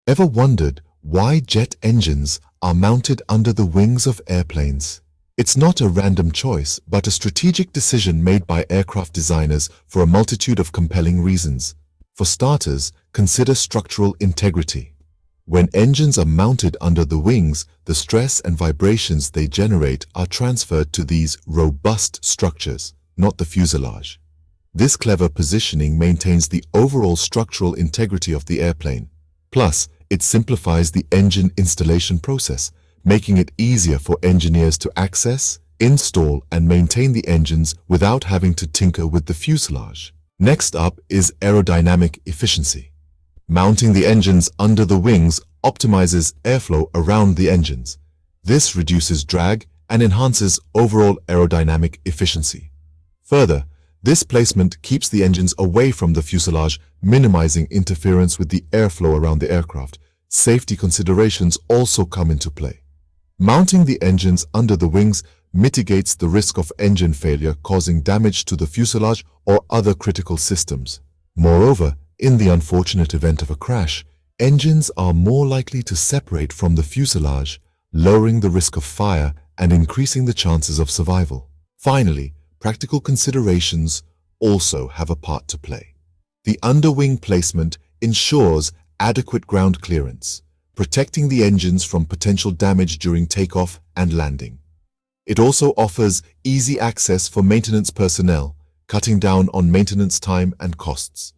Ever wondered why jet engines are mounted under the wings of airplanes? It's not a random choice, but a strategic decision made by aircraft designers for a multitude of compelling reasons. For starters, consider structural integrity. When engines are mounted under the wings, the stress and vibrations they generate are transferred to these robust structures, not the fuselage. This clever positioning maintains the overall structural integrity of the airplane. Plus, it simplifies the engine installation process, making it easier for engineers to access, install, and maintain the engines without having to tinker with the fuselage. Next up is aerodynamic efficiency. Mounting the engines under the wings optimizes airflow around the engines. This reduces drag and enhances overall aerodynamic efficiency. Further, this placement keeps the engines away from the fuselage, minimizing interference with the airflow around the aircraft. Safety considerations also come into play. Mounting the engines under the wings mitigates the risk of engine failure causing damage to the fuselage or other critical systems. Moreover, in the unfortunate event of a crash, engines are more likely to separate from the fuselage, lowering the risk of fire and increasing the chances of survival. Finally, practical considerations also have a part to play. The underwing placement ensures adequate ground clearance, protecting the engines from potential damage during takeoff and landing. It also offers easy access for maintenance personnel, cutting down on maintenance time and costs.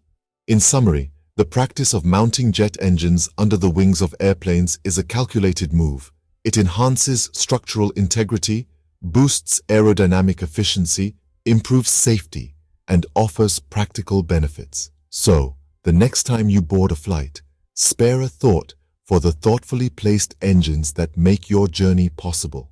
In summary, the practice of mounting jet engines under the wings of airplanes is a calculated move. It enhances structural integrity, boosts aerodynamic efficiency, improves safety, and offers practical benefits. So, the next time you board a flight, spare a thought for the thoughtfully placed engines that make your journey possible.